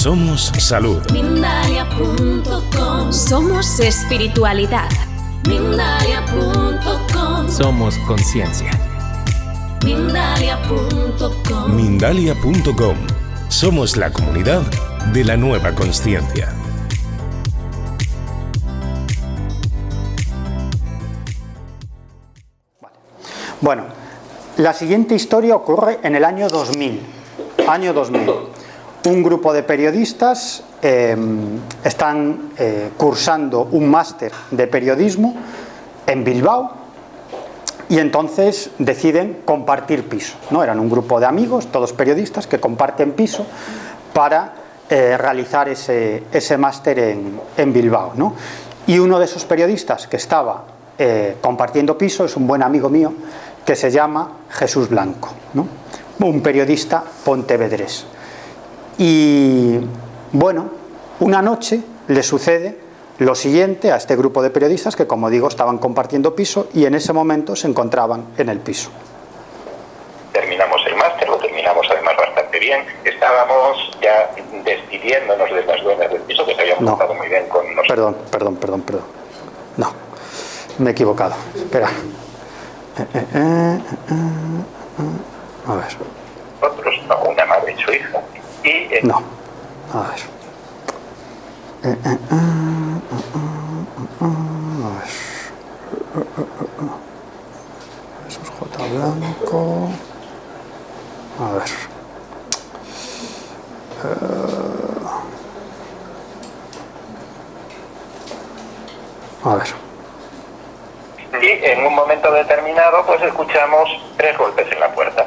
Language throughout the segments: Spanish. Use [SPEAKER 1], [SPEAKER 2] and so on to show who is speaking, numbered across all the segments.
[SPEAKER 1] Somos salud.
[SPEAKER 2] Mindalia.com.
[SPEAKER 3] Somos espiritualidad.
[SPEAKER 2] Mindalia.com.
[SPEAKER 4] Somos conciencia.
[SPEAKER 2] Mindalia.com.
[SPEAKER 1] Mindalia.com. Somos la comunidad de la nueva consciencia.
[SPEAKER 5] Bueno, la siguiente historia ocurre en el año 2000. Año 2000. Un grupo de periodistas están cursando un máster de periodismo en Bilbao y entonces deciden compartir piso, ¿no? Eran un grupo de amigos, todos periodistas, que comparten piso para realizar ese máster en Bilbao, ¿no? Y uno de esos periodistas que estaba compartiendo piso es un buen amigo mío que se llama Jesús Blanco, ¿no? Un periodista pontevedrés. Y bueno, una noche le sucede lo siguiente a este grupo de periodistas que, como digo, estaban compartiendo piso y en ese momento se encontraban en el piso.
[SPEAKER 6] Terminamos el máster, lo terminamos además bastante bien. Estábamos ya despidiéndonos de las dueñas del piso que se habían portado muy bien con nosotros.
[SPEAKER 5] Perdón. No, me he equivocado. Espera. A ver.
[SPEAKER 6] Nosotros, no, una madre y su hija. Y
[SPEAKER 5] no, a ver. Jesús J. Blanco. A ver. A ver.
[SPEAKER 6] Y en un momento determinado pues escuchamos 3 golpes en la puerta,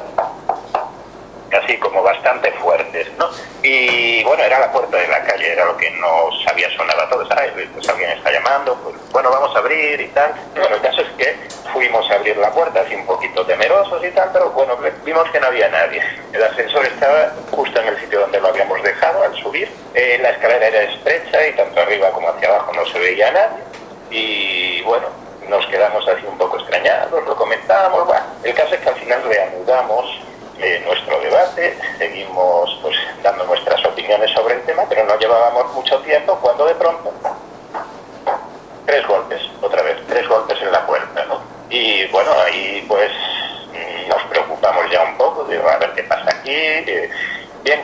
[SPEAKER 6] así como bastante fuertes, ¿no? Y bueno, era la puerta de la calle, era lo que nos había sonado a todos. Pues alguien está llamando, pues bueno, vamos a abrir y tal. Y bueno, el caso es que fuimos a abrir la puerta así un poquito temerosos y tal, pero bueno, vimos que no había nadie. El ascensor estaba justo en el sitio donde lo habíamos dejado al subir. La escalera era estrecha y tanto arriba como hacia abajo no se veía nadie. Y bueno, nos quedamos así un poco extrañados, lo comentamos. Bueno, el caso es que al final reanudamos nuestro debate, seguimos pues dando nuestras opiniones sobre el tema, pero no llevábamos mucho tiempo cuando de pronto 3 golpes, otra vez, 3 golpes en la puerta, ¿no? Y bueno, ahí pues nos preocupamos ya un poco, digo, a ver qué pasa aquí. Bien,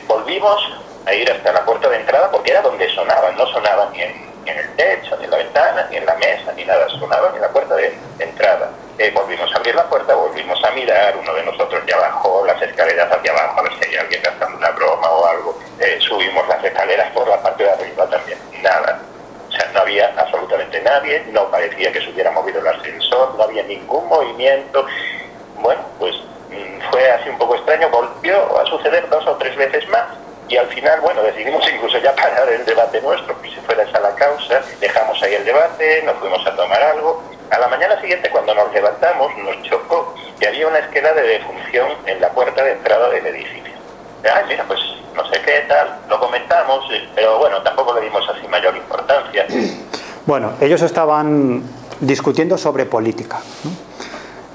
[SPEAKER 6] volvimos a ir hasta la puerta de entrada porque era donde sonaban, no sonaban ni en el techo, ni en la ventana, ni en la mesa, ni nada, sonaban en la puerta de entrada. Volvimos a abrir la puerta, volvimos a mirar, uno de nosotros ya bajó las escaleras hacia abajo a ver si hay alguien gastando una broma o algo. Subimos las escaleras por la parte de arriba también, nada. O sea, no había absolutamente nadie, no parecía que se hubiera movido el ascensor, no había ningún movimiento. Bueno, pues fue así un poco extraño, volvió a suceder 2 o 3 veces más. Y al final, bueno, decidimos incluso ya parar el debate nuestro, pues si fuera esa la causa, dejamos ahí el debate, nos fuimos a tomar algo. A la mañana siguiente, cuando nos levantamos, nos chocó que había una esquela de defunción en la puerta de entrada del edificio. Ay, mira, pues no sé qué tal, lo comentamos, pero bueno, tampoco le dimos así mayor importancia.
[SPEAKER 5] Bueno, ellos estaban discutiendo sobre política, ¿no?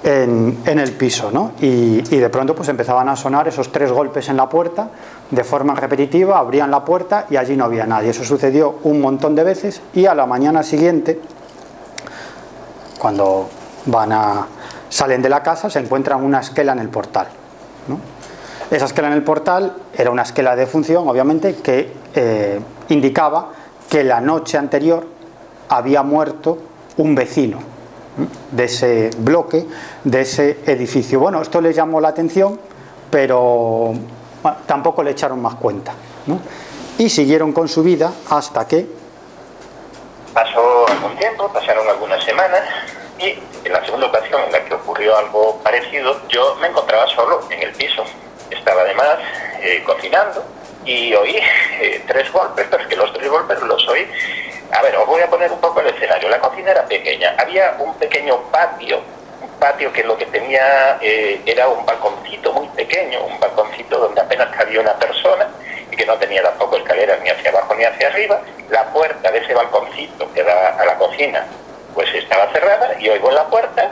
[SPEAKER 5] en el piso, ¿no? Y de pronto pues empezaban a sonar esos 3 golpes en la puerta de forma repetitiva, abrían la puerta y allí no había nadie. Eso sucedió un montón de veces y a la mañana siguiente, cuando salen de la casa, se encuentran una esquela en el portal, ¿no? Esa esquela en el portal era una esquela de defunción, obviamente, que indicaba que la noche anterior había muerto un vecino de ese bloque, de ese edificio. Bueno, esto les llamó la atención, pero bueno, tampoco le echaron más cuenta, ¿no? Y siguieron con su vida hasta que
[SPEAKER 6] pasó algún tiempo, pasaron algunas semanas, y en la segunda ocasión en la que ocurrió algo parecido, yo me encontraba solo en el piso. Estaba además cocinando y oí 3 golpes, pero es que los 3 golpes los oí. A ver, os voy a poner un poco el escenario. La cocina era pequeña, había un pequeño patio, que lo que tenía era un balconcito muy pequeño, un balconcito donde apenas cabía una persona y que no tenía tampoco escaleras ni hacia abajo ni hacia arriba. La puerta de ese balconcito que da a la cocina pues estaba cerrada y oigo en la puerta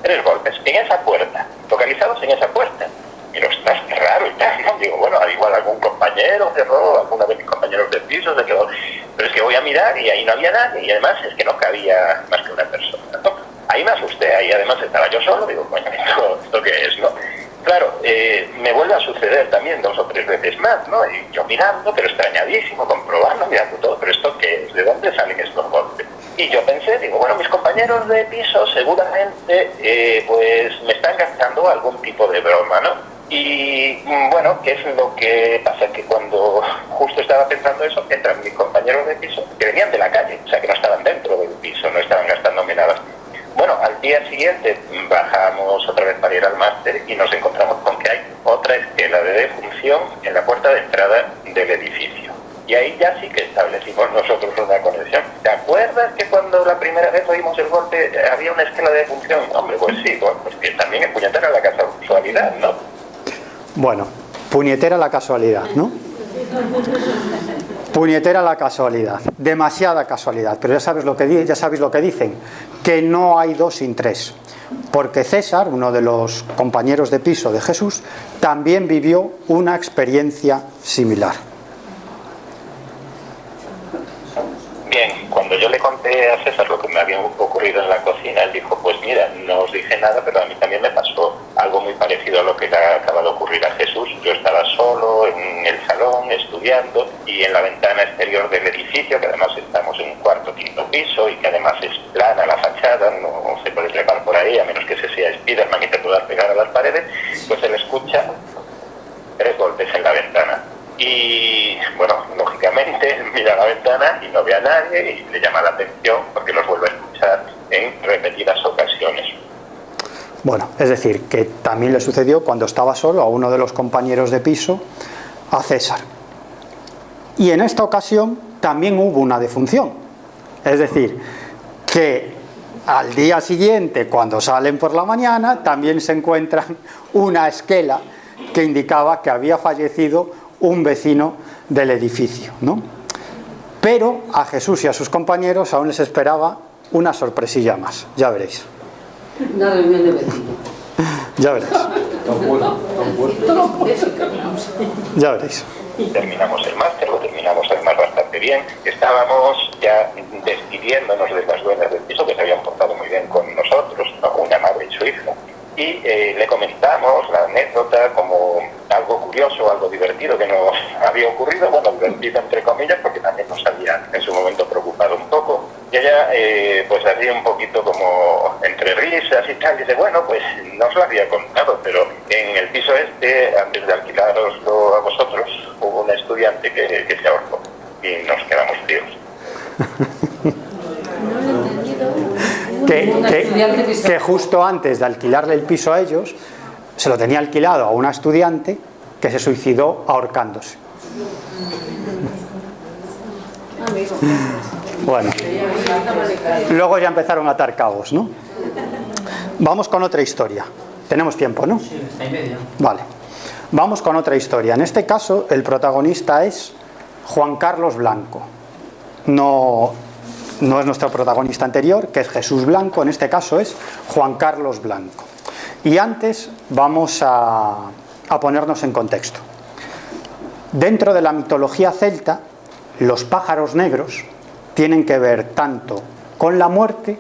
[SPEAKER 6] 3 golpes, en esa puerta, localizados en esa puerta. Pero ostras, qué raro y tal, ¿no? Digo, bueno, igual algún compañero compañero cerró, alguna de mis compañeros del piso se quedó, pero es que voy a mirar y ahí no había nadie, y además es que no cabía más que una persona, ¿no? Ahí me asusté, ahí además estaba yo solo, digo, coño, ¿esto qué es, no? Claro, me vuelve a suceder también 2 o 3 veces más, ¿no? Y yo mirando, pero extrañadísimo, comprobando, mirando todo, pero ¿esto qué es? ¿De dónde salen estos golpes? Y yo pensé, digo, bueno, mis compañeros de piso seguramente pues me están gastando algún tipo de broma, ¿no? Y bueno, ¿qué es lo que pasa? Que cuando justo estaba pensando eso, entran mis compañeros de piso, que venían de la calle, o sea, que no estaban dentro del piso, no estaban gastándome nada. Bueno, al día siguiente bajamos otra vez para ir al máster y nos encontramos con que hay otra esquela de defunción en la puerta de entrada del edificio. Y ahí ya sí que establecimos nosotros una conexión. ¿Te acuerdas que cuando la primera vez oímos el golpe había una esquela de defunción? Hombre, pues sí, pues que también es puñetera la casualidad, ¿no?
[SPEAKER 5] Bueno, puñetera la casualidad, ¿no? Puñetera la casualidad, demasiada casualidad, pero ya sabéis lo que dicen, que no hay 2 sin 3, porque César, uno de los compañeros de piso de Jesús, también vivió una experiencia similar.
[SPEAKER 6] Bien, cuando yo le conté a César lo que me había ocurrido en la cocina, él dijo, pues mira, no os dije nada, pero a mí también me pasó algo muy parecido a lo que le acaba de ocurrir a Jesús. Yo estaba solo en el salón estudiando y en la ventana exterior del edificio, que además estamos en un 4º, 5º piso y que además es plana la fachada, no se puede trepar por ahí a menos que se sea Spiderman y te puedas pegar a las paredes, pues se le escucha 3 golpes en la ventana. Y bueno, lógicamente mira a la ventana y no ve a nadie y le llama la atención porque los vuelve a escuchar en repetidas ocasiones.
[SPEAKER 5] Bueno, es decir, que también le sucedió cuando estaba solo a uno de los compañeros de piso, a César. Y en esta ocasión también hubo una defunción. Es decir, que al día siguiente, cuando salen por la mañana, también se encuentran una esquela que indicaba que había fallecido un vecino del edificio, ¿no? Pero a Jesús y a sus compañeros aún les esperaba una sorpresilla más, ya veréis.
[SPEAKER 2] Una reunión de vecinos.
[SPEAKER 5] Ya veréis. Ya veréis.
[SPEAKER 6] Terminamos el máster, lo terminamos además bastante bien. Estábamos ya despidiéndonos de las dueñas del piso que se habían portado muy bien con nosotros, ¿no? Una madre y su hija. Y le comentamos la anécdota como algo curioso, algo divertido que nos había ocurrido, bueno, divertido entre comillas, porque también nos había en su momento preocupado un poco. Y ella, pues así un poquito como entre risas y tal, dice, bueno, pues no os lo había contado, pero en el piso este, antes de alquilároslo a vosotros, hubo un estudiante que se ahorcó y nos quedamos fríos.
[SPEAKER 5] Que justo antes de alquilarle el piso a ellos, se lo tenía alquilado a una estudiante que se suicidó ahorcándose. Bueno, luego ya empezaron a atar cabos, ¿no? Vamos con otra historia. Tenemos tiempo, ¿no?
[SPEAKER 4] Sí, está y media.
[SPEAKER 5] Vale. Vamos con otra historia. En este caso, el protagonista es Juan Carlos Blanco. No es nuestro protagonista anterior, que es Jesús Blanco, en este caso es Juan Carlos Blanco. Y antes vamos a ponernos en contexto. Dentro de la mitología celta, los pájaros negros tienen que ver tanto con la muerte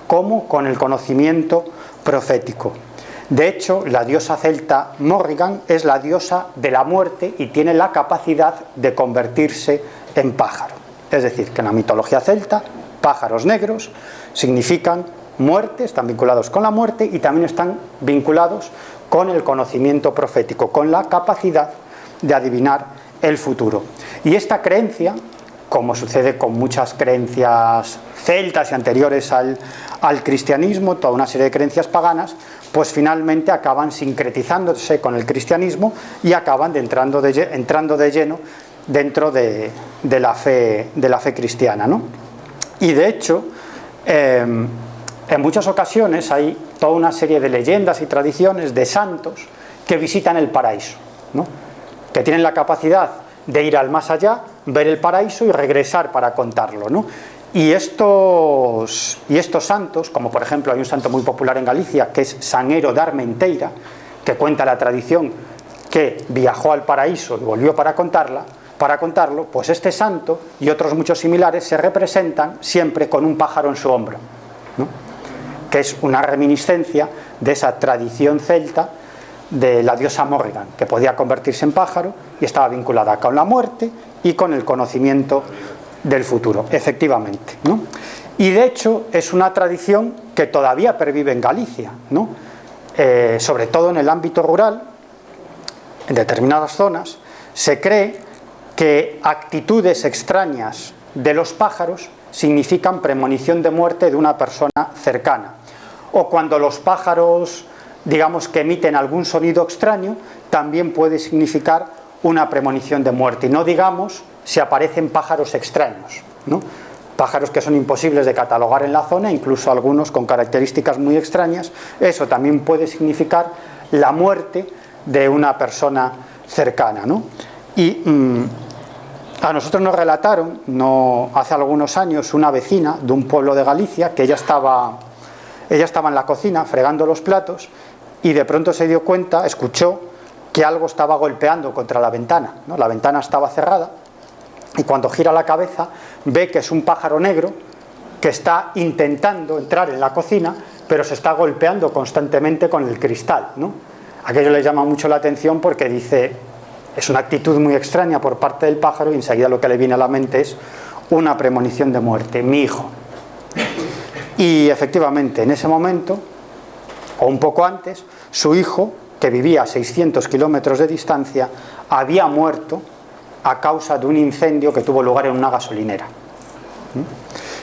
[SPEAKER 5] como con el conocimiento profético. De hecho, la diosa celta Morrigan es la diosa de la muerte y tiene la capacidad de convertirse en pájaro. Es decir, que en la mitología celta, pájaros negros significan muerte, están vinculados con la muerte y también están vinculados con el conocimiento profético, con la capacidad de adivinar el futuro. Y esta creencia, como sucede con muchas creencias celtas y anteriores al cristianismo, toda una serie de creencias paganas, pues finalmente acaban sincretizándose con el cristianismo y acaban entrando de lleno dentro de la fe cristiana, ¿no? Y de hecho, en muchas ocasiones hay toda una serie de leyendas y tradiciones de santos que visitan el paraíso, ¿no? Que tienen la capacidad de ir al más allá, ver el paraíso y regresar para contarlo, ¿no? Y estos santos, como por ejemplo hay un santo muy popular en Galicia que es San Ero de Armenteira, que cuenta la tradición que viajó al paraíso y volvió para contarlo, pues este santo y otros muchos similares se representan siempre con un pájaro en su hombro, ¿no? Que es una reminiscencia de esa tradición celta de la diosa Morrigan, que podía convertirse en pájaro y estaba vinculada con la muerte y con el conocimiento del futuro, efectivamente, ¿no? Y de hecho es una tradición que todavía pervive en Galicia, ¿no? Sobre todo en el ámbito rural, en determinadas zonas, se cree que actitudes extrañas de los pájaros significan premonición de muerte de una persona cercana. O cuando los pájaros, digamos, que emiten algún sonido extraño, también puede significar una premonición de muerte. Y no digamos si aparecen pájaros extraños, ¿no? Pájaros que son imposibles de catalogar en la zona, incluso algunos con características muy extrañas. Eso también puede significar la muerte de una persona cercana, ¿no? Y a nosotros nos relataron hace algunos años una vecina de un pueblo de Galicia que ella estaba en la cocina fregando los platos y de pronto se dio cuenta, escuchó que algo estaba golpeando contra la ventana, ¿no? La ventana estaba cerrada y cuando gira la cabeza ve que es un pájaro negro que está intentando entrar en la cocina, pero se está golpeando constantemente con el cristal, ¿no? Aquello le llama mucho la atención porque dice, es una actitud muy extraña por parte del pájaro, y enseguida lo que le viene a la mente es una premonición de muerte, mi hijo. Y efectivamente, en ese momento, o un poco antes, su hijo, que vivía a 600 kilómetros de distancia, había muerto a causa de un incendio que tuvo lugar en una gasolinera.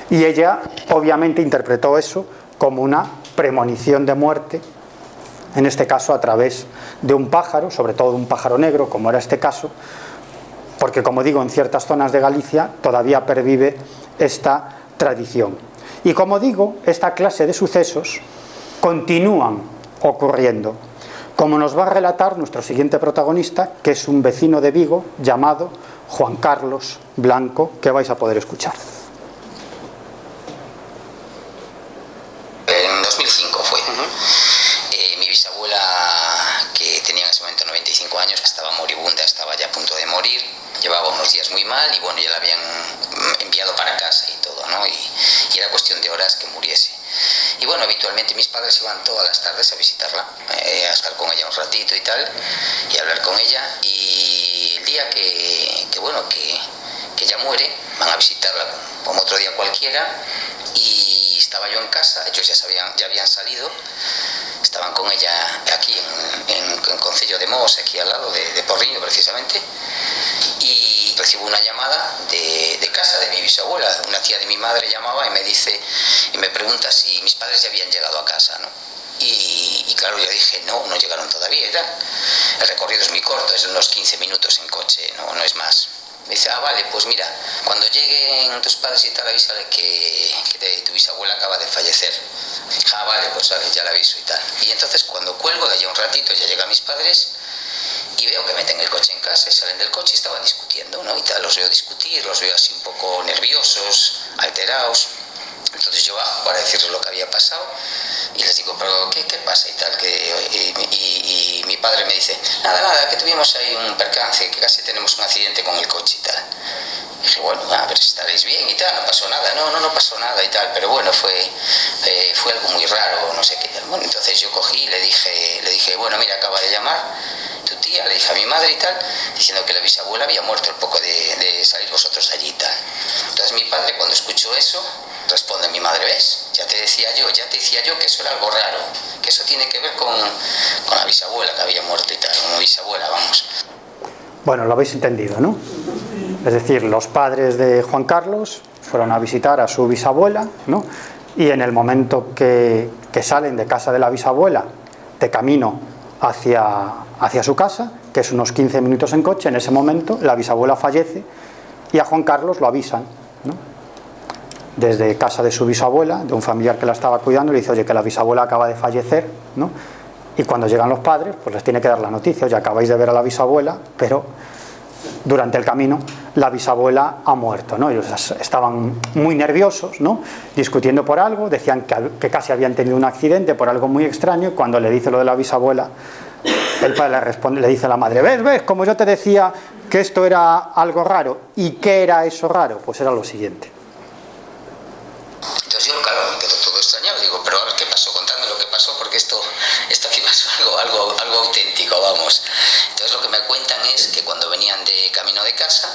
[SPEAKER 5] Y ella, obviamente, interpretó eso como una premonición de muerte, en este caso a través de un pájaro, sobre todo de un pájaro negro, como era este caso, porque, como digo, en ciertas zonas de Galicia todavía pervive esta tradición. Y como digo, esta clase de sucesos continúan ocurriendo, como nos va a relatar nuestro siguiente protagonista, que es un vecino de Vigo llamado Juan Carlos Blanco, que vais a poder escuchar.
[SPEAKER 4] En 2005 fue. Mi bisabuela, que tenía en ese momento 95 años, estaba moribunda, estaba ya a punto de morir, llevaba unos días muy mal y bueno, ya la habían enviado para casa y todo, ¿no? Y era cuestión de horas que muriese. Y bueno, habitualmente mis padres iban todas las tardes a visitarla, a estar con ella un ratito y tal, y a hablar con ella. Y el día que ella muere, van a visitarla como otro día cualquiera, y estaba yo en casa, ellos ya habían salido, estaban con ella aquí en Concello de Mos, aquí al lado de Porriño precisamente, y recibo una llamada de casa de mi bisabuela. Una tía de mi madre llamaba y me pregunta si mis padres ya habían llegado a casa, ¿no? Y claro, yo dije, no llegaron todavía. El recorrido es muy corto, es de unos 15 minutos en coche, no es más. Me dice, vale, pues mira, cuando lleguen tus padres y tal, avísale que tu bisabuela acaba de fallecer. Vale, pues ya la aviso y tal. Y entonces cuando cuelgo de allá un ratito, ya llegan mis padres y veo que meten el coche en casa y salen del coche y estaban discutiendo, ¿no? Y tal, los veo discutir, los veo así un poco nerviosos, alterados. Entonces yo bajo para decirles lo que había pasado y les digo, pero ¿qué pasa y tal? Y mi padre me dice, nada, que tuvimos ahí un percance, que casi tenemos un accidente con el coche y tal. Y dije, bueno, a ver si estaréis bien y tal, no pasó nada, no pasó nada y tal, pero bueno, fue algo muy raro, no sé qué tal. Bueno, entonces yo cogí y le dije, bueno, mira, acaba de llamar tu tía, le dije a mi madre y tal, diciendo que la bisabuela había muerto al poco de salir vosotros de allí y tal. Entonces mi padre, cuando escuchó eso, responde mi madre, ¿ves? Ya te decía yo que eso era algo raro, que eso tiene que ver con la bisabuela que había muerto y tal, como bisabuela, vamos.
[SPEAKER 5] Bueno, lo habéis entendido, ¿no? Es decir, los padres de Juan Carlos fueron a visitar a su bisabuela, ¿no? Y en el momento que salen de casa de la bisabuela, de camino hacia su casa, que es unos 15 minutos en coche, en ese momento la bisabuela fallece y a Juan Carlos lo avisan, ¿no? Desde casa de su bisabuela, de un familiar que la estaba cuidando, le dice, oye, que la bisabuela acaba de fallecer, ¿no? Y cuando llegan los padres, pues les tiene que dar la noticia, oye, acabáis de ver a la bisabuela, pero durante el camino la bisabuela ha muerto, ¿no? Ellos estaban muy nerviosos, ¿no? Discutiendo por algo, decían que casi habían tenido un accidente por algo muy extraño, y cuando le dice lo de la bisabuela, El padre le responde, le dice a la madre, ¿ves? Como yo te decía que esto era algo raro. ¿Y qué era eso raro? Pues era lo siguiente.
[SPEAKER 4] Entonces yo, claro, me quedo todo extrañado, digo, pero a ver qué pasó, contadme lo que pasó, porque esto aquí pasó algo auténtico, vamos. Entonces lo que me cuentan es que cuando venían de camino de casa,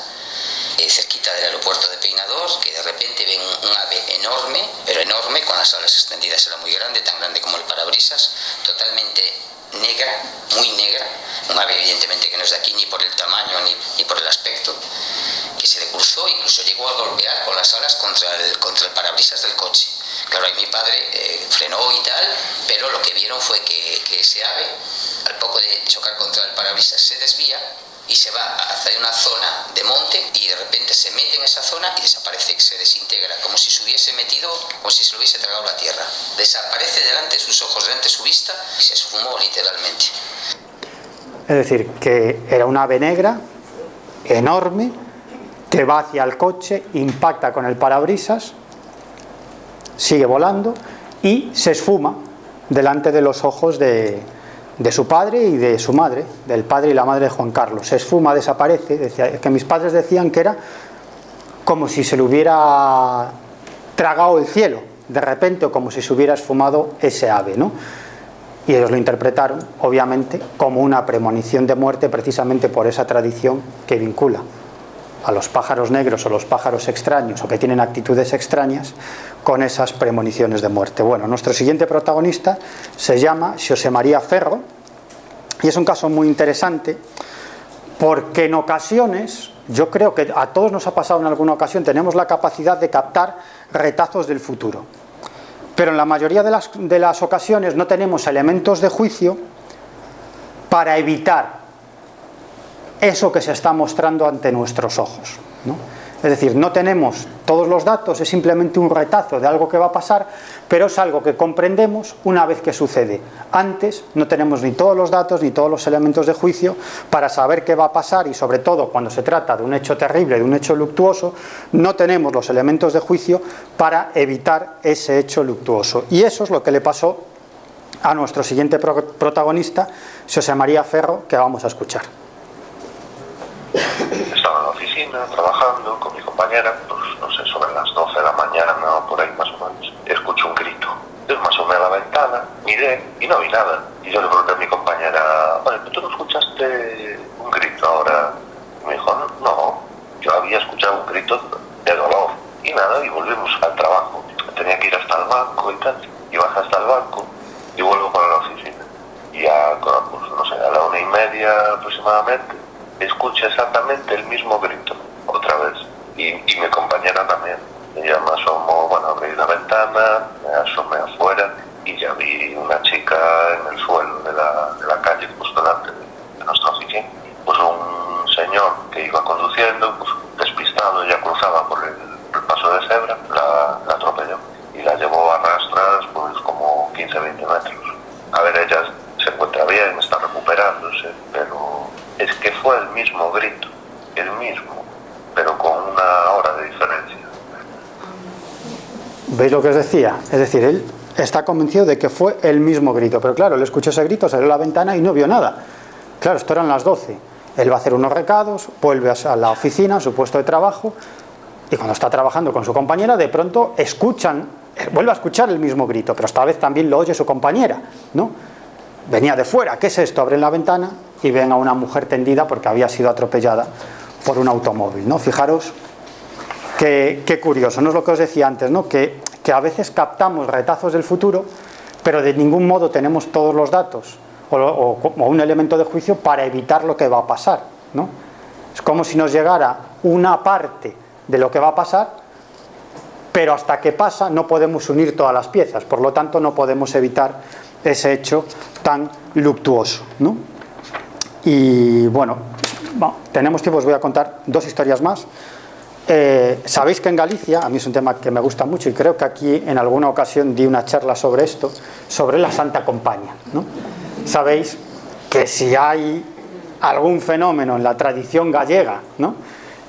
[SPEAKER 4] cerquita del aeropuerto de Peinador, que de repente ven un ave enorme, pero enorme, con las alas extendidas, era muy grande, tan grande como el parabrisas, totalmente negra, muy negra, un ave evidentemente que no es de aquí ni por el tamaño ni por el aspecto, que se le cruzó, incluso llegó a golpear con las alas contra el parabrisas del coche. Claro, ahí mi padre frenó y tal, pero lo que vieron fue que ese ave, al poco de chocar contra el parabrisas, se desvía y se va hacia una zona de monte y de repente se mete en esa zona y desaparece, se desintegra, como si se hubiese metido, como si se lo hubiese tragado la tierra. Desaparece delante de sus ojos, delante de su vista y se esfumó literalmente.
[SPEAKER 5] Es decir, que era una ave negra, enorme, que va hacia el coche, impacta con el parabrisas, sigue volando y se esfuma delante de los ojos de su padre y de su madre, del padre y la madre de Juan Carlos. Se esfuma, desaparece. Decía, que mis padres decían que era como si se le hubiera tragado el cielo de repente, o como si se hubiera esfumado ese ave, ¿no? Y ellos lo interpretaron, obviamente, como una premonición de muerte, precisamente por esa tradición que vincula a los pájaros negros o los pájaros extraños o que tienen actitudes extrañas con esas premoniciones de muerte. Bueno, nuestro siguiente protagonista se llama Xosé María Ferro y es un caso muy interesante porque en ocasiones, yo creo que a todos nos ha pasado en alguna ocasión, tenemos la capacidad de captar retazos del futuro, pero en la mayoría de las ocasiones no tenemos elementos de juicio para evitar eso que se está mostrando ante nuestros ojos, ¿no? Es decir, no tenemos todos los datos, es simplemente un retazo de algo que va a pasar, pero es algo que comprendemos una vez que sucede. Antes no tenemos ni todos los datos ni todos los elementos de juicio para saber qué va a pasar, y sobre todo cuando se trata de un hecho terrible, de un hecho luctuoso, no tenemos los elementos de juicio para evitar ese hecho luctuoso. Y eso es lo que le pasó a nuestro siguiente protagonista, Xosé María Ferro, que vamos a escuchar.
[SPEAKER 7] Estaba en la oficina trabajando con mi compañera, pues no sé, sobre las 12 de la mañana o por ahí más o menos. Escucho un grito. Yo me asomé a la ventana, miré y no vi nada. Y yo le pregunté a mi compañera, oye, ¿tú no escuchaste un grito ahora? Y me dijo, no, yo había escuchado un grito de dolor. Y nada, y volvimos al trabajo. Tenía que ir hasta el banco y tal. Y bajé hasta el banco y vuelvo para la oficina. Y a, pues, no sé, a la 1:30 aproximadamente, escuché exactamente el mismo grito, otra vez, y mi compañera también. Ella me asomó, bueno, abrí la ventana, me asomé afuera y ya vi una chica en el suelo de la calle, justo delante de nuestra oficina. Pues un señor que iba conduciendo, pues despistado, ya cruzaba por el paso de cebra, la atropelló y la llevó a rastras pues como 15-20 metros. A ver, ella se encuentra bien, está recuperándose, pero es que fue el mismo grito, el mismo, pero con una hora de diferencia.
[SPEAKER 5] ¿Veis lo que os decía? Es decir, él está convencido de que fue el mismo grito, pero claro, él escuchó ese grito, salió a la ventana y no vio nada. Claro, esto eran las 12. Él va a hacer unos recados, vuelve a la oficina, a su puesto de trabajo, y cuando está trabajando con su compañera, de pronto vuelve a escuchar el mismo grito, pero esta vez también lo oye su compañera, ¿no? Venía de fuera. ¿Qué es esto? Abren la ventana y ven a una mujer tendida porque había sido atropellada por un automóvil, ¿no? Fijaros qué curioso, ¿no? Es lo que os decía antes, ¿no? Que a veces captamos retazos del futuro, pero de ningún modo tenemos todos los datos o un elemento de juicio para evitar lo que va a pasar, ¿no? Es como si nos llegara una parte de lo que va a pasar, pero hasta que pasa no podemos unir todas las piezas, por lo tanto no podemos evitar ese hecho tan luctuoso, ¿no? Y bueno, tenemos tiempo, os voy a contar dos historias más. Sabéis que en Galicia, a mí es un tema que me gusta mucho y creo que aquí en alguna ocasión di una charla sobre esto, sobre la Santa Compaña, ¿no? Sabéis que si hay algún fenómeno en la tradición gallega, ¿no?,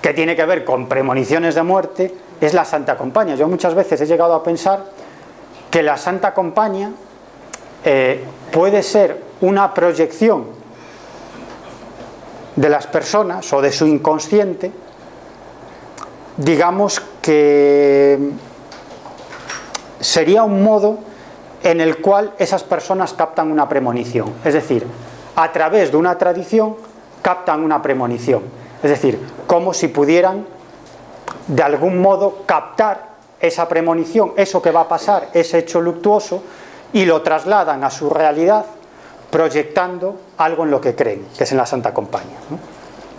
[SPEAKER 5] que tiene que ver con premoniciones de muerte, es la Santa Compaña. Yo muchas veces he llegado a pensar que la Santa Compaña puede ser una proyección de las personas o de su inconsciente, digamos que sería un modo en el cual esas personas captan una premonición. Es decir, a través de una tradición captan una premonición. Es decir, como si pudieran de algún modo captar esa premonición, eso que va a pasar, ese hecho luctuoso, y lo trasladan a su realidad proyectando algo en lo que creen, que es en la Santa Compañía, ¿no?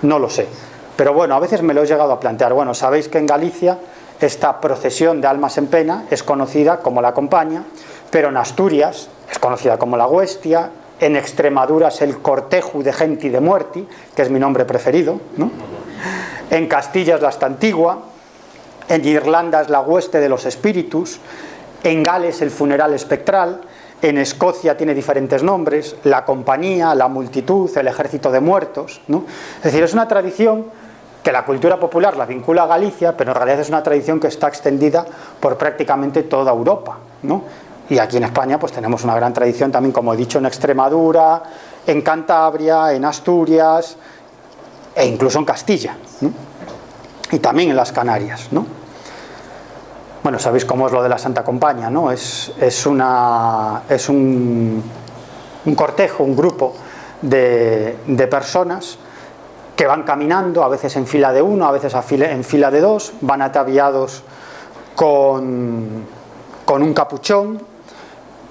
[SPEAKER 5] No lo sé, pero bueno, a veces me lo he llegado a plantear. Bueno, sabéis que en Galicia esta procesión de almas en pena es conocida como la Compaña, pero en Asturias es conocida como la Huestia, en Extremadura es el cortejo de gente y de muerti, que es mi nombre preferido, ¿no? En Castilla es la Estantigua, en Irlanda es la hueste de los espíritus, en Gales el funeral espectral, en Escocia tiene diferentes nombres, la compañía, la multitud, el ejército de muertos, ¿no? Es decir, es una tradición que la cultura popular la vincula a Galicia, pero en realidad es una tradición que está extendida por prácticamente toda Europa, ¿no? Y aquí en España pues tenemos una gran tradición también, como he dicho, en Extremadura, en Cantabria, en Asturias e incluso en Castilla, ¿no? Y también en las Canarias, ¿no? Bueno, sabéis cómo es lo de la Santa Compañía, ¿no? Es un cortejo, un grupo de personas que van caminando, a veces en fila de uno, a veces en fila de dos, van ataviados con un capuchón,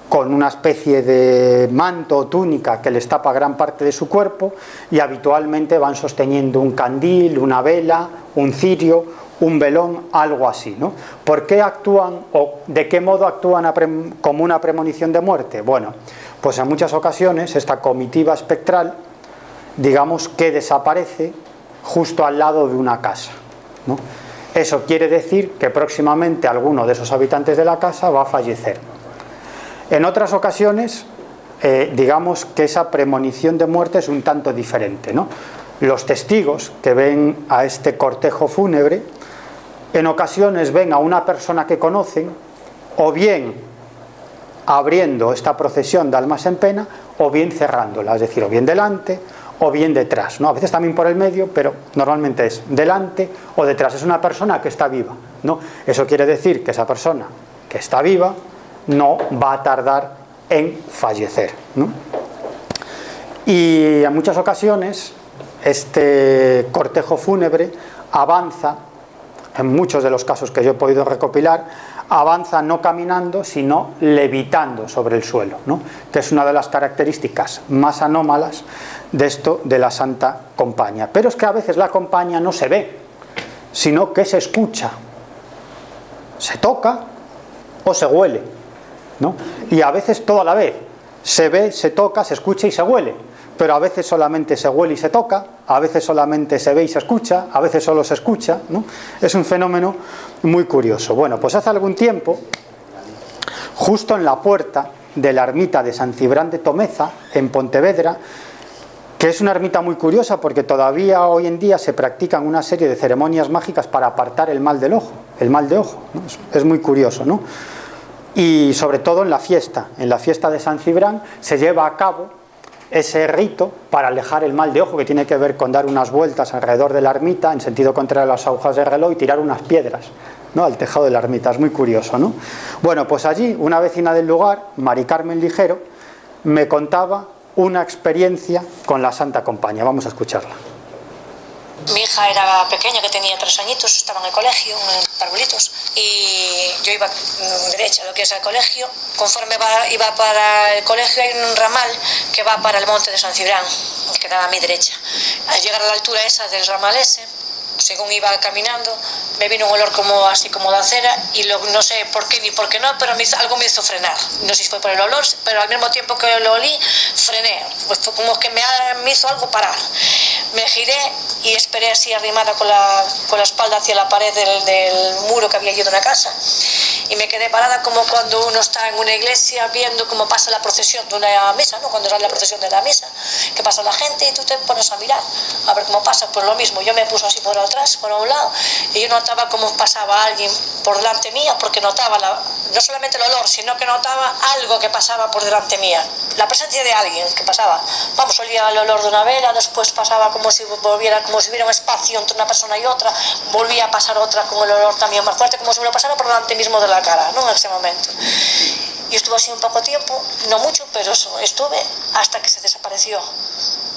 [SPEAKER 5] con una especie de manto o túnica que les tapa gran parte de su cuerpo, y habitualmente van sosteniendo un candil, una vela, un cirio, un velón, algo así, ¿no? ¿Por qué actúan o de qué modo actúan como una premonición de muerte? Bueno, pues en muchas ocasiones esta comitiva espectral, digamos que desaparece justo al lado de una casa, ¿no? Eso quiere decir que próximamente alguno de esos habitantes de la casa va a fallecer. En otras ocasiones, digamos que esa premonición de muerte es un tanto diferente, ¿no? Los testigos que ven a este cortejo fúnebre, en ocasiones ven a una persona que conocen, o bien abriendo esta procesión de almas en pena, o bien cerrándola, es decir, o bien delante o bien detrás, ¿no? A veces también por el medio, pero normalmente es delante o detrás. Es una persona que está viva, ¿no? Eso quiere decir que esa persona que está viva no va a tardar en fallecer, ¿no? Y en muchas ocasiones este cortejo fúnebre avanza, en muchos de los casos que yo he podido recopilar, avanza no caminando sino levitando sobre el suelo, ¿no? Que es una de las características más anómalas de esto de la Santa Compañía. Pero es que a veces la compañía no se ve, sino que se escucha, se toca o se huele, ¿no? Y a veces todo a la vez, se ve, se toca, se escucha y se huele. Pero a veces solamente se huele y se toca, a veces solamente se ve y se escucha, a veces solo se escucha, ¿no? Es un fenómeno muy curioso. Bueno, pues hace algún tiempo, justo en la puerta de la ermita de San Cibrán de Tomeza, en Pontevedra, que es una ermita muy curiosa porque todavía hoy en día se practican una serie de ceremonias mágicas para apartar el mal del ojo, el mal de ojo, ¿no? Es muy curioso, ¿no? Y sobre todo en la fiesta de San Cibrán se lleva a cabo ese rito para alejar el mal de ojo, que tiene que ver con dar unas vueltas alrededor de la ermita en sentido contrario a las agujas de reloj y tirar unas piedras, ¿no?, al tejado de la ermita. Es muy curioso, ¿no? Bueno, pues allí una vecina del lugar, Mari Carmen Ligero, me contaba una experiencia con la Santa Compañía. Vamos a escucharla.
[SPEAKER 8] Mi hija era pequeña, que tenía 3 añitos, estaba en el colegio, en Parvulitos, y yo iba derecha a lo que es el colegio. Conforme iba para el colegio hay un ramal que va para el monte de San Cibrán, que da a mi derecha. Al llegar a la altura esa del ramal ese, según iba caminando, me vino un olor como así como de acera, y no sé por qué ni por qué no, pero algo me hizo frenar. No sé si fue por el olor, pero al mismo tiempo que lo olí, frené. Pues fue como que me hizo algo parar. Me giré y esperé así arrimada con la espalda hacia la pared del muro que había allí de una casa. y me quedé parada como cuando uno está en una iglesia viendo cómo pasa la procesión de una misa, ¿no? Cuando sale la procesión de la misa, que pasa la gente y tú te pones a mirar a ver cómo pasa. Pues lo mismo, yo me puse así por atrás, por un lado, y yo notaba cómo pasaba alguien por delante mía, porque notaba no solamente el olor, sino que notaba algo que pasaba por delante mía, la presencia de alguien que pasaba. Vamos, olía el olor de una vela, después pasaba como si hubiera un espacio entre una persona y otra, volvía a pasar otra con el olor también más fuerte, como si me lo pasara por delante mismo de la cara, ¿no? En ese momento. Y estuve así un poco tiempo, no mucho, pero eso, estuve hasta que se desapareció.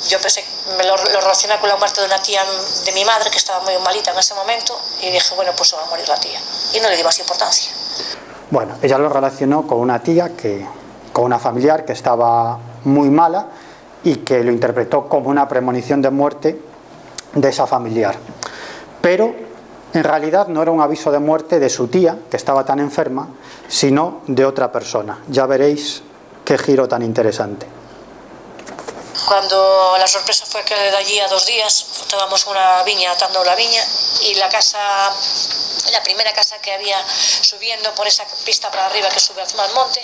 [SPEAKER 8] Yo pensé, lo relacioné con la muerte de una tía de mi madre, que estaba muy malita en ese momento, y dije, bueno, pues se va a morir la tía. Y no le di más importancia.
[SPEAKER 5] Bueno, ella lo relacionó con una tía, con una familiar que estaba muy mala y que lo interpretó como una premonición de muerte de esa familiar. Pero en realidad no era un aviso de muerte de su tía, que estaba tan enferma, sino de otra persona. Ya veréis qué giro tan interesante.
[SPEAKER 8] Cuando la sorpresa fue que de allí a 2 días estábamos una viña, atando la viña, y la primera casa que había subiendo por esa pista para arriba que sube al monte,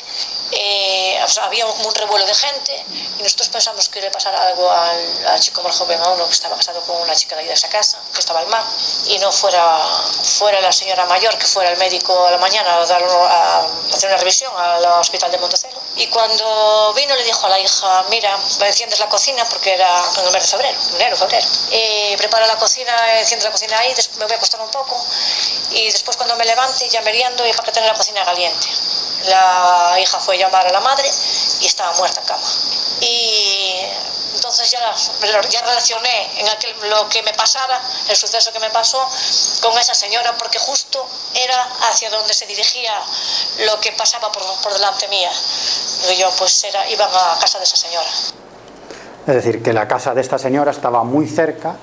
[SPEAKER 8] había como un revuelo de gente, y nosotros pensamos que le pasara algo al chico más joven, a uno que estaba casado con una chica de ahí de esa casa, que estaba al mar, y no fuera la señora mayor, que fuera el médico a la mañana a hacer una revisión al hospital de Montecelo. Y cuando vino le dijo a la hija, mira, enciendes la cocina, porque era en el mes de febrero, prepara la cocina, enciende la cocina ahí, me voy a acostar un poco, y después cuando me levante ya meriendo y para que tener la cocina caliente. La hija fue a llamar a la madre y estaba muerta en cama. Y entonces ya relacioné lo que me pasara, el suceso que me pasó, con esa señora, porque justo era hacia donde se dirigía lo que pasaba por delante mía. Y yo pues iban a casa de esa señora.
[SPEAKER 5] Es decir, que la casa de esta señora estaba muy cerca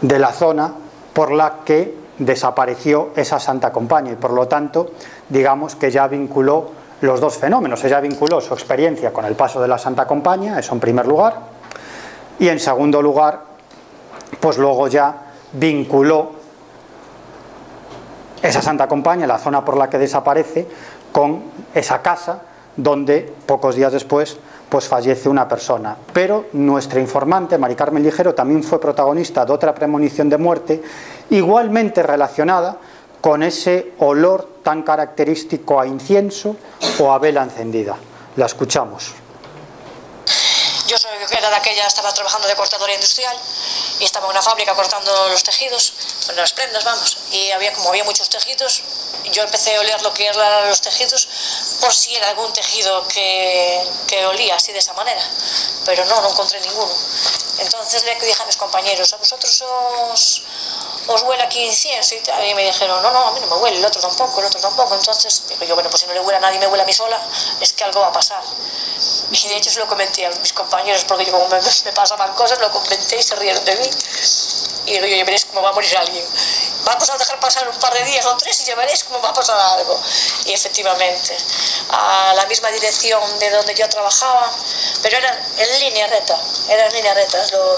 [SPEAKER 5] de la zona por la que desapareció esa Santa Compaña, y por lo tanto, digamos que ya vinculó los dos fenómenos. Ella vinculó su experiencia con el paso de la Santa Compaña, eso en primer lugar, y en segundo lugar, pues luego ya vinculó esa Santa Compaña, la zona por la que desaparece, con esa casa donde pocos días después pues fallece una persona. Pero nuestra informante, Mari Carmen Ligero, también fue protagonista de otra premonición de muerte igualmente relacionada con ese olor tan característico a incienso o a vela encendida. La escuchamos.
[SPEAKER 8] Yo era de aquella, estaba trabajando de cortadora industrial y estaba en una fábrica cortando los tejidos, bueno, las prendas, vamos, y había muchos tejidos, yo empecé a oler lo que eran los tejidos por si era algún tejido que olía así de esa manera, pero no encontré ninguno. Entonces le dije a mis compañeros, ¿a vosotros os huele aquí incienso y tal? Y me dijeron, no, a mí no me huele, el otro tampoco. Entonces digo yo, bueno, pues si no le huele a nadie, me huele a mí sola, es que algo va a pasar. Y de hecho se lo comenté a mis compañeros, porque yo como me pasaban cosas, lo comenté y se rieron de mí. Y digo yo, ya veréis cómo va a morir alguien. Vamos a dejar pasar un par de días o 3 y ya veréis cómo va a pasar algo. Y efectivamente, a la misma dirección de donde yo trabajaba, pero era en línea recta,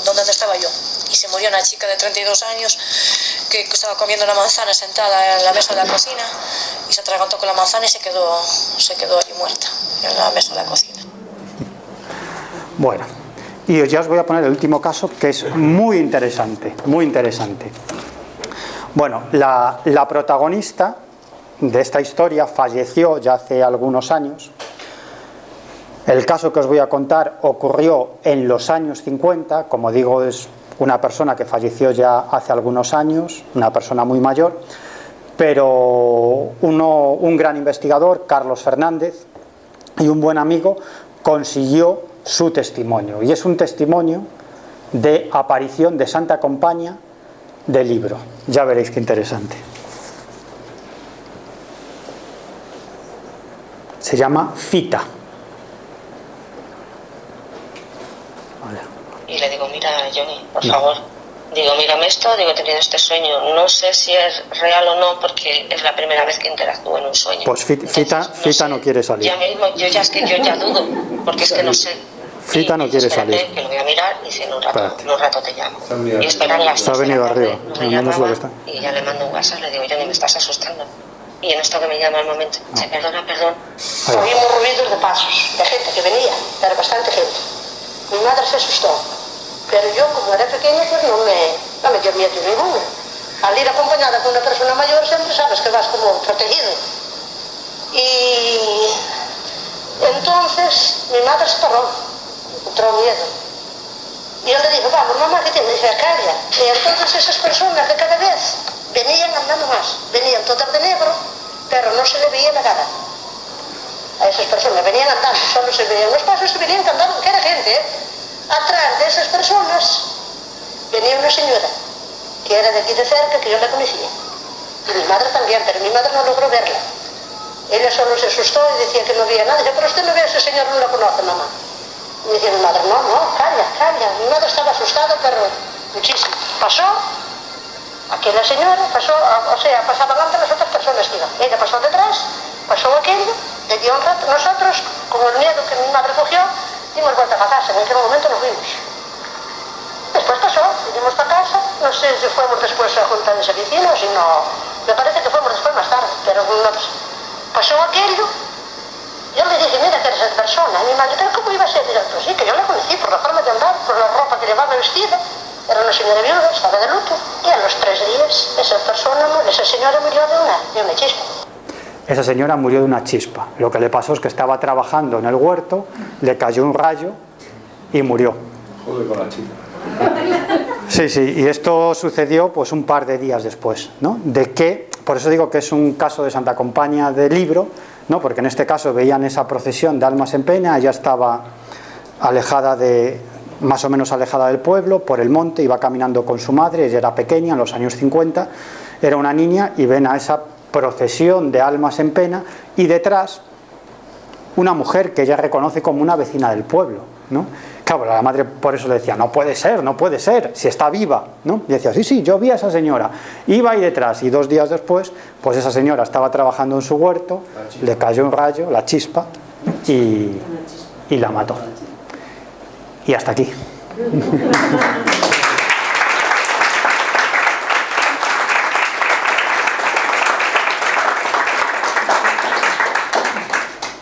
[SPEAKER 8] donde estaba yo. Y se murió una chica de 32 años que estaba comiendo una manzana sentada en la mesa de la cocina, y se atragantó con la manzana y se quedó allí muerta en la mesa de la cocina.
[SPEAKER 5] Bueno, y ya os voy a poner el último caso, que es muy interesante, muy interesante. Bueno, la protagonista de esta historia falleció ya hace algunos años. El caso que os voy a contar ocurrió en los años 50, como digo, es una persona que falleció ya hace algunos años, una persona muy mayor, pero un gran investigador, Carlos Fernández, y un buen amigo consiguió su testimonio, y es un testimonio de aparición de Santa Compaña de libro. Ya veréis qué interesante. Se llama Fita. Vale.
[SPEAKER 9] Y le digo, mira, Johnny, por favor, digo, mírame esto, digo, he tenido este sueño, no sé si es real o no, porque es la primera vez que interactúo en un sueño.
[SPEAKER 5] Pues Fita no quiere salir.
[SPEAKER 9] Ya mismo, yo ya dudo, porque es que no sé.
[SPEAKER 5] Fita no quiere salir.
[SPEAKER 9] Que lo voy a mirar y si en un rato te llamo. Y esperan las
[SPEAKER 5] se ha venido arriba.
[SPEAKER 9] Y ya le mando un WhatsApp, le digo, Johnny, me estás asustando. y en esto que me llama al momento. Sí, perdona.
[SPEAKER 8] Oímos ruidos de pasos, de gente que venía, era bastante gente. Mi madre se asustó, pero yo, como era pequeña, pues no me dio miedo ninguno. Al ir acompañada con una persona mayor, siempre sabes que vas como protegido. Y entonces mi madre se paró, entró miedo. Y yo le digo, vamos, mamá, ¿qué tienes? Dice, calla. Y entonces esas personas que cada vez venían andando más, venían todas de negro, pero no se le veía la cara. A esas personas venían andando, solo se veían los pasos y venían andando, que era gente, ¿eh? Atrás de esas personas venía una señora, que era de aquí de cerca, que yo la conocía. Y mi madre también, pero mi madre no logró verla. Ella solo se asustó y decía que no había nada. Dice, pero usted no ve a ese señor, no la conoce, mamá. Y decía mi madre, no, calla. Mi madre estaba asustada, pero muchísimo. Pasó, aquella señora pasó, pasaba delante de las otras personas que iban. Ella pasó detrás, pasó aquello, le dio un rato. Nosotros, con el miedo que mi madre cogió, dimos vuelta para casa. En aquel momento nos fuimos. Después pasó, vinimos para casa, no sé si fuimos después a junta de servicio o si no, me parece que fuimos después más tarde, pero no pasó aquello. Yo le dije, mira que eres esa persona. Y mi madre, ¿cómo iba a ser? Y yo, pues sí, que yo la conocí por la forma de andar, por la ropa que llevaba vestida. Era una señora viuda, estaba de luto. Y a los 3 días, esa señora murió de una chispa.
[SPEAKER 5] Esa señora murió de una chispa. Lo que le pasó es que estaba trabajando en el huerto, le cayó un rayo y murió.
[SPEAKER 10] Joder con la chispa.
[SPEAKER 5] Sí, y esto sucedió pues un par de días después, ¿no? Por eso digo que es un caso de Santa Compaña de libro, ¿no? Porque en este caso veían esa procesión de almas en pena, ella estaba más o menos alejada del pueblo, por el monte, iba caminando con su madre, ella era pequeña, en los años 50, era una niña, y ven a esa procesión de almas en pena, y detrás una mujer que ella reconoce como una vecina del pueblo, ¿no? Claro, la madre por eso le decía, no puede ser, si está viva, ¿no? Y decía, sí, yo vi a esa señora, iba ahí detrás, y 2 días después, pues esa señora estaba trabajando en su huerto, le cayó un rayo, la chispa, y la mató. Y hasta aquí.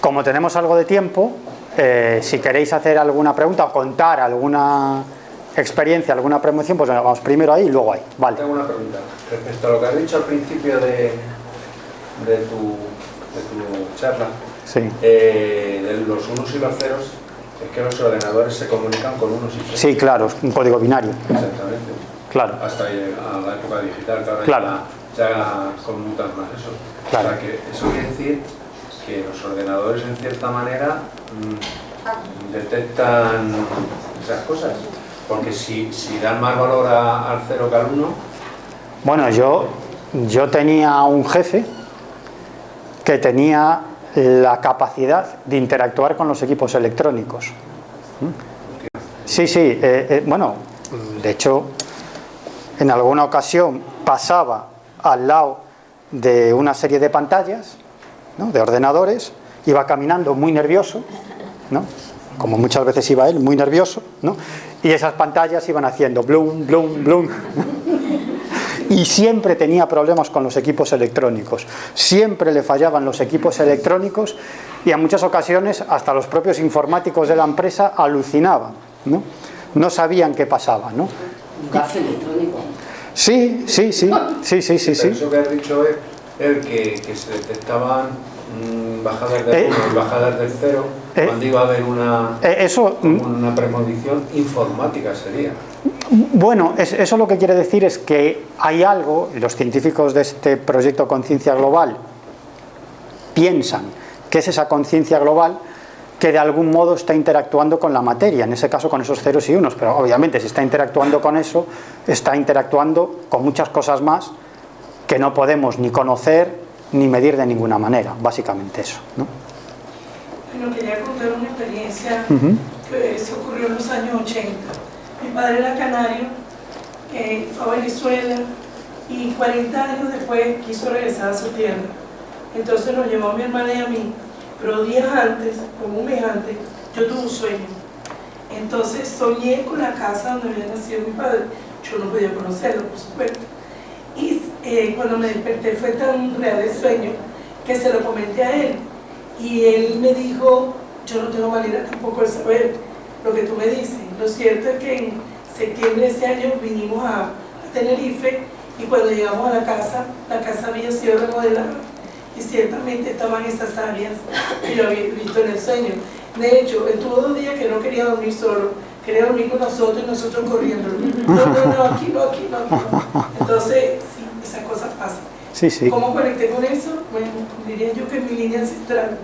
[SPEAKER 5] Como tenemos algo de tiempo, si queréis hacer alguna pregunta o contar alguna experiencia, alguna promoción, pues vamos primero ahí y luego ahí. Vale.
[SPEAKER 10] Tengo una pregunta. Respecto a lo que has dicho al principio de tu charla,
[SPEAKER 5] sí.
[SPEAKER 10] De los unos y los ceros, es que los ordenadores se comunican con unos y ceros.
[SPEAKER 5] Sí, claro, es un código binario.
[SPEAKER 10] Exactamente.
[SPEAKER 5] Claro.
[SPEAKER 10] Hasta a la época digital, que ahora
[SPEAKER 5] claro.
[SPEAKER 10] ya conmutan más eso.
[SPEAKER 5] Claro.
[SPEAKER 10] O sea, que eso quiere decir que los ordenadores en cierta manera detectan esas cosas, porque si dan más valor al 0 que al 1.
[SPEAKER 5] Bueno, yo tenía un jefe que tenía la capacidad de interactuar con los equipos electrónicos. Sí, bueno, de hecho en alguna ocasión pasaba al lado de una serie de pantallas, ¿no?, de ordenadores, iba caminando muy nervioso, ¿no?, como muchas veces iba él, muy nervioso, ¿no?, y esas pantallas iban haciendo blum, blum, blum, y siempre tenía problemas con los equipos electrónicos, siempre le fallaban los equipos electrónicos, y en muchas ocasiones hasta los propios informáticos de la empresa alucinaban, no sabían qué pasaba, ¿no?
[SPEAKER 2] ¿Un gas electrónico?
[SPEAKER 5] Sí.
[SPEAKER 10] Pero eso que has dicho es el que se detectaban bajadas del 1 y bajadas del 0 cuando iba a haber una premonición informática sería.
[SPEAKER 5] Bueno, eso lo que quiere decir es que hay algo, los científicos de este proyecto Conciencia Global piensan que es esa conciencia global que de algún modo está interactuando con la materia, en ese caso con esos ceros y unos, pero obviamente si está interactuando con eso, está interactuando con muchas cosas más que no podemos ni conocer ni medir de ninguna manera, básicamente eso, ¿no?
[SPEAKER 11] Bueno, quería contar una experiencia que se ocurrió en los años 80. Mi padre era canario, fue a Venezuela y 40 años después quiso regresar a su tierra. Entonces nos llevó a mi hermana y a mí, pero días antes, como un mes antes, yo tuve un sueño. Entonces soñé con la casa donde había nacido mi padre. Yo no podía conocerlo, por supuesto. Y cuando me desperté fue tan real el sueño que se lo comenté a él. Y él me dijo, yo no tengo manera tampoco de saber lo que tú me dices. Lo cierto es que en septiembre de ese año vinimos a Tenerife y cuando llegamos a la casa había sido remodelada y ciertamente estaban esas áreas que yo había visto en el sueño. De hecho, él tuvo 2 días que no quería dormir solo, quería dormir con nosotros y nosotros corriendo. No, aquí no. Entonces, sí, esas cosas pasan.
[SPEAKER 5] Sí.
[SPEAKER 11] ¿Cómo conecté con eso? Bueno, diría yo que es mi línea ancestral,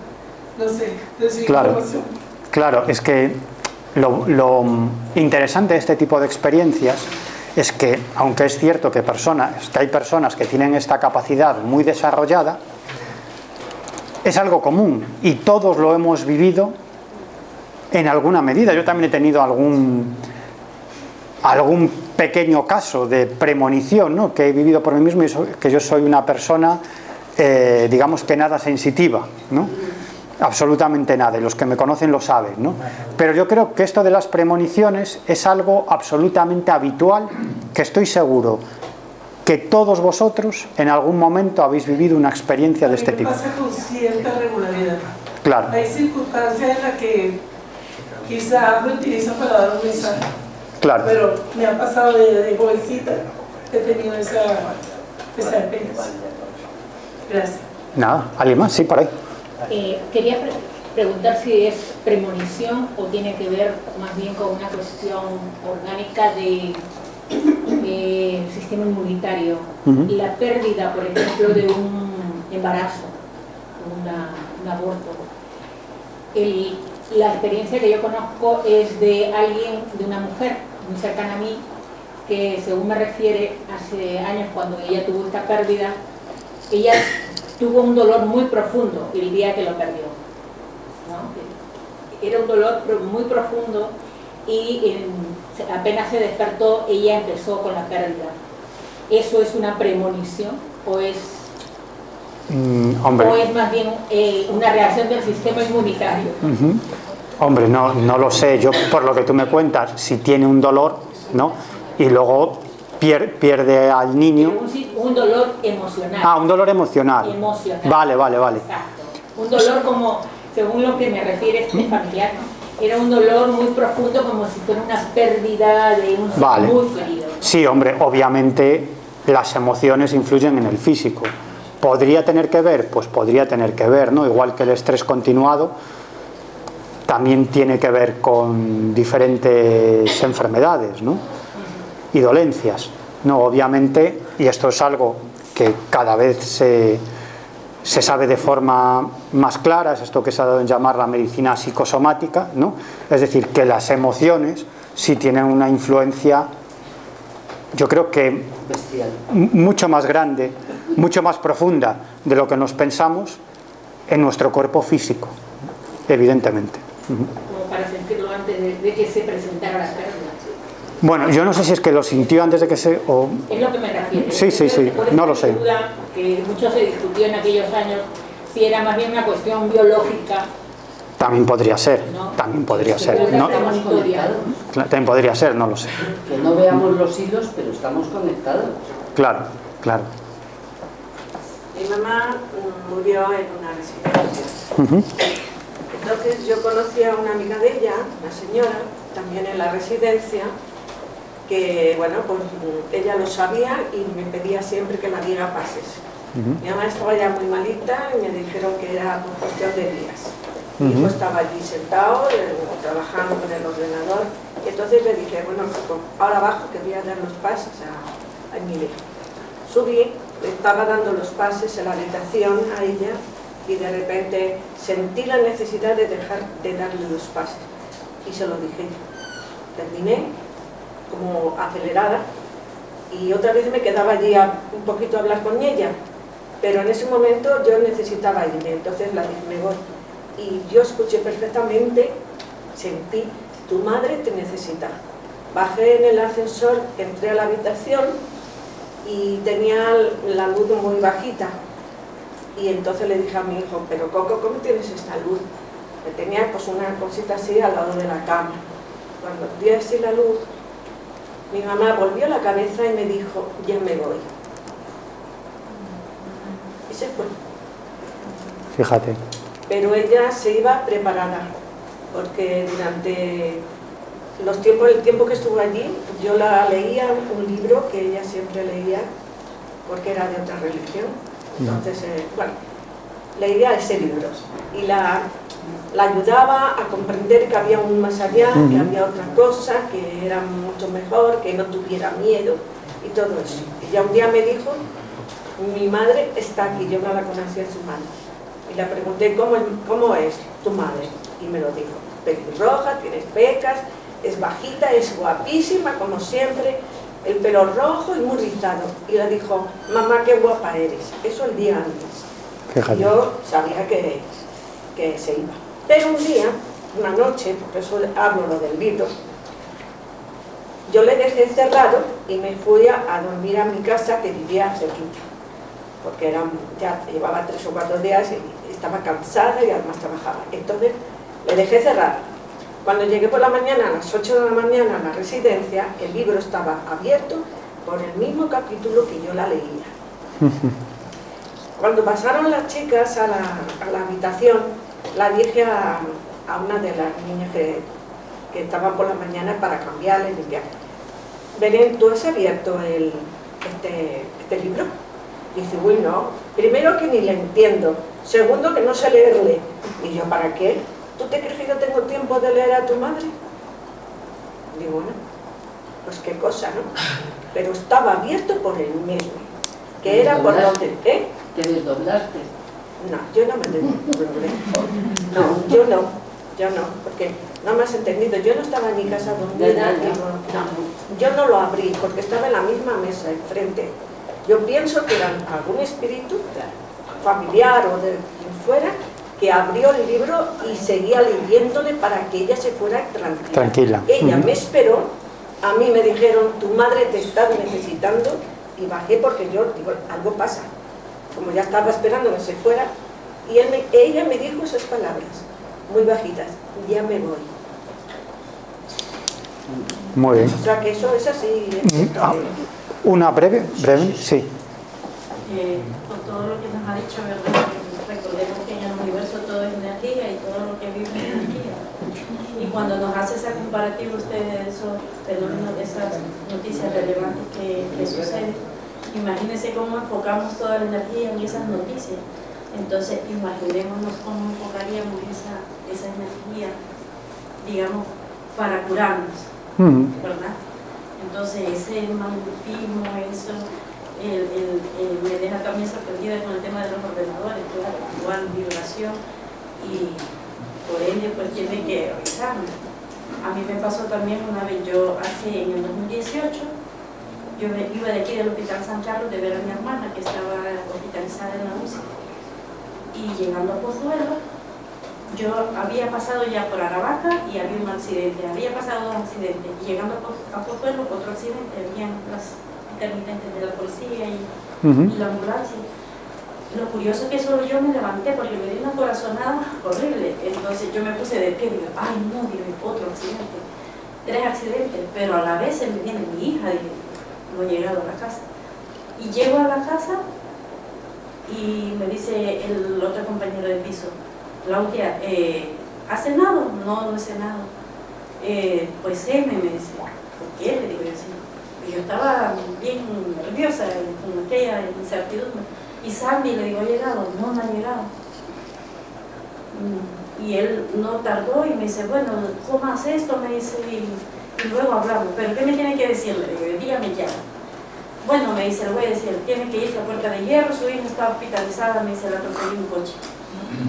[SPEAKER 11] no sé, de información.
[SPEAKER 5] Claro, es que lo interesante de este tipo de experiencias es que, aunque es cierto que hay personas que tienen esta capacidad muy desarrollada, es algo común y todos lo hemos vivido en alguna medida. Yo también he tenido algún pequeño caso de premonición, ¿no?, que he vivido por mí mismo, y que yo soy una persona, digamos que nada sensitiva, ¿no? Absolutamente nada, y los que me conocen lo saben, ¿no? Pero yo creo que esto de las premoniciones es algo absolutamente habitual, que estoy seguro que todos vosotros en algún momento habéis vivido una experiencia de este tipo.
[SPEAKER 11] Pasa con cierta regularidad.
[SPEAKER 5] Claro.
[SPEAKER 11] Hay circunstancias en las que quizás lo utilizo para dar un mensaje.
[SPEAKER 5] Claro.
[SPEAKER 11] Pero me ha pasado de jovencita, he tenido esa experiencia. Gracias.
[SPEAKER 5] Nada, ¿alguien más? Sí, por ahí.
[SPEAKER 12] Quería preguntar si es premonición o tiene que ver más bien con una cuestión orgánica del sistema inmunitario. Y la pérdida, por ejemplo, de un embarazo, un aborto. La experiencia que yo conozco es de alguien, de una mujer muy cercana a mí, que según me refiere, hace años cuando ella tuvo esta pérdida, ella tuvo un dolor muy profundo el día que lo perdió, ¿no? Era un dolor muy profundo y apenas se despertó, ella empezó con la pérdida. ¿Eso es una premonición o es más bien una reacción del sistema inmunitario?
[SPEAKER 5] Hombre, no lo sé. Yo, por lo que tú me cuentas, si tiene un dolor, ¿no?, y luego pierde al niño.
[SPEAKER 12] Un dolor emocional.
[SPEAKER 5] Ah, un dolor emocional. Vale.
[SPEAKER 12] Exacto. Un dolor como, según lo que me refiere este familiar, ¿no?, era un dolor muy profundo, como si fuera una pérdida de un ser muy querido.
[SPEAKER 5] Sí, hombre, obviamente las emociones influyen en el físico. ¿Podría tener que ver? Pues podría tener que ver, ¿no? Igual que el estrés continuado también tiene que ver con diferentes enfermedades, ¿no?, y dolencias, ¿no? Obviamente, y esto es algo que cada vez se sabe de forma más clara, es esto que se ha dado en llamar la medicina psicosomática, ¿no? Es decir, que las emociones sí tienen una influencia, yo creo que
[SPEAKER 2] bestial,
[SPEAKER 5] mucho más grande, mucho más profunda de lo que nos pensamos en nuestro cuerpo físico, evidentemente.
[SPEAKER 12] Como para sentirlo antes de que se presentara la pérdida.
[SPEAKER 5] Bueno, yo no sé si es que lo sintió antes de que se...
[SPEAKER 12] Es lo que me refiero.
[SPEAKER 5] Sí, no lo sé.
[SPEAKER 12] Duda que mucho se discutió en aquellos años si era más bien una cuestión biológica.
[SPEAKER 5] También podría ser,
[SPEAKER 12] ¿no?
[SPEAKER 5] También podría ser, no lo sé.
[SPEAKER 2] Que no veamos los hilos, pero estamos conectados.
[SPEAKER 5] Claro.
[SPEAKER 13] Mi mamá murió en una residencia. Entonces yo conocí a una amiga de ella, una señora, también en la residencia, que bueno, pues ella lo sabía y me pedía siempre que la diera pases. Mi mamá estaba ya muy malita y me dijeron que era por cuestión de días. Mi hijo estaba allí sentado, trabajando con el ordenador, y entonces le dije, bueno, ahora abajo que voy a dar los pases a Emilia. Subí, le estaba dando los pases en la habitación a ella y de repente sentí la necesidad de darle los pases y se lo dije yo. Terminé como acelerada y otra vez me quedaba allí un poquito a hablar con ella, pero en ese momento yo necesitaba irme, entonces la dije, me voy. Y yo escuché perfectamente, sentí, tu madre te necesita. Bajé en el ascensor, entré a la habitación y tenía la luz muy bajita. Y entonces le dije a mi hijo, pero Coco, ¿cómo tienes esta luz? Que tenía pues una cosita así al lado de la cama. Cuando di así la luz, mi mamá volvió la cabeza y me dijo, ya me voy. Y se fue.
[SPEAKER 5] Fíjate.
[SPEAKER 13] Pero ella se iba preparada, porque durante el tiempo que estuvo allí, yo la leía un libro que ella siempre leía, porque era de otra religión. Entonces, leía ese libro y la ayudaba a comprender que había un más allá, que había otra cosa, que era mucho mejor, que no tuviera miedo y todo eso. Y ya un día me dijo, mi madre está aquí, yo no la conocía a su madre. Y le pregunté, ¿cómo es tu madre? Y me lo dijo, pelirroja, tienes pecas, es bajita, es guapísima, como siempre, el pelo rojo y muy rizado. Y le dijo, mamá, qué guapa eres. Eso el día antes.
[SPEAKER 5] Fíjate.
[SPEAKER 13] Yo sabía que se iba. Pero un día, una noche, por eso hablo lo del libro, yo le dejé encerrado y me fui a dormir a mi casa, que vivía cerquita, porque ya llevaba 3 o 4 días y estaba cansada y además trabajaba. Entonces le dejé cerrado. Cuando llegué por la mañana, a las 8 de la mañana a la residencia, el libro estaba abierto por el mismo capítulo que yo la leía. Cuando pasaron las chicas a la habitación, la dije a una de las niñas que estaban por la mañana para cambiarle y limpiar. Belén, ¿tú has abierto este libro? Dice, uy, no. Primero que ni le entiendo. Segundo que no sé leerle. Y yo, ¿para qué? ¿Tú te crees que yo tengo tiempo de leer a tu madre? Digo, bueno, pues qué cosa, ¿no? Pero estaba abierto por el mismo. Que era por donde... ¿Eh?
[SPEAKER 2] ¿Te desdoblaste?
[SPEAKER 13] No, yo no me desdoblé. No, yo no, porque no me has entendido. Yo no estaba en mi casa dormida. Yo no lo abrí porque estaba en la misma mesa, enfrente. Yo pienso que era algún espíritu familiar o de quien fuera que abrió el libro y seguía leyéndole para que ella se fuera tranquila. Ella me esperó, a mí me dijeron, tu madre te está necesitando, y bajé porque yo digo, algo pasa. Como ya estaba esperando que se fuera, y ella me dijo esas palabras, muy bajitas, ya me voy.
[SPEAKER 5] Muy bien.
[SPEAKER 13] O sea que eso es así.
[SPEAKER 5] Una breve, sí.
[SPEAKER 14] Con todo lo que nos ha dicho, ¿verdad? Recordemos que en el universo todo es energía y todo lo que vive es energía. Y cuando nos hace esa comparativa usted de esos fenómenos, de esas noticias relevantes que suceden, imagínense cómo enfocamos toda la energía en esas noticias. Entonces, imaginémonos cómo enfocaríamos esa energía, digamos, para curarnos, ¿verdad? Entonces, ese magnetismo, eso, me deja también sorprendida con el tema de los ordenadores, claro, igual vibración, y por ende, pues tiene que revisarme. A mí me pasó también una vez, en el 2018, yo iba de aquí del Hospital San Carlos de ver a mi hermana que estaba hospitalizada en la UCI. Y llegando a Pozuelo, yo había pasado ya por Aravaca y había un accidente. Había pasado 2 accidentes. Y llegando a Pozuelo, otro accidente. Habían las intermitentes de la policía y la ambulancia. Lo curioso es que solo yo me levanté porque me dio una corazonada horrible. Entonces yo me puse de pie y digo, ay no, digo, otro accidente. 3 accidentes, pero a la vez se me viene mi hija, digo, no he llegado a la casa. Y llego a la casa y me dice el otro compañero de piso, Claudia, ¿has cenado? No, no he cenado. Pues cene, me dice. ¿Por qué? Le digo yo así. Y yo estaba bien nerviosa con aquella incertidumbre. Y Sandy, le digo, ¿ha llegado? No, no ha llegado. Y él no tardó y me dice, bueno, comas esto, me dice, y luego hablamos. ¿Pero qué me tiene que decir? Le digo, dígame ya. Bueno, me dice, le voy a decir, tiene que ir a Puerta de Hierro, su hija está hospitalizada, me dice, la atropelló un coche.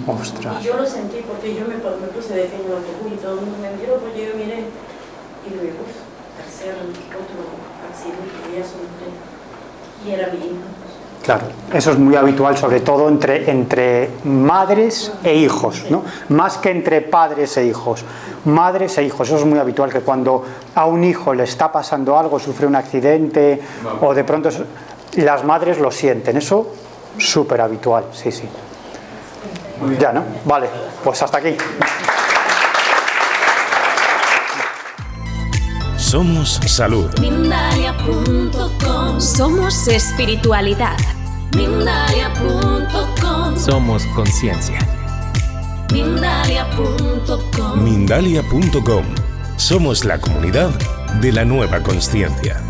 [SPEAKER 5] Ostras.
[SPEAKER 14] Y yo lo sentí porque yo me puse de pie en el autobús y todo el mundo me miró, pues yo miré y le digo, otro accidente, ya son 3. Y era mi hija.
[SPEAKER 5] Claro, eso es muy habitual, sobre todo entre madres e hijos, ¿no? Más que entre padres e hijos. Madres e hijos, eso es muy habitual, que cuando a un hijo le está pasando algo, sufre un accidente o de pronto las madres lo sienten, eso súper habitual, sí. Ya, ¿no? Vale, pues hasta aquí.
[SPEAKER 1] Somos salud.
[SPEAKER 3] Mindalia.com. Somos espiritualidad. Mindalia.com
[SPEAKER 15] Somos conciencia.
[SPEAKER 3] Mindalia.com.
[SPEAKER 1] Mindalia.com. Somos la comunidad de la nueva consciencia.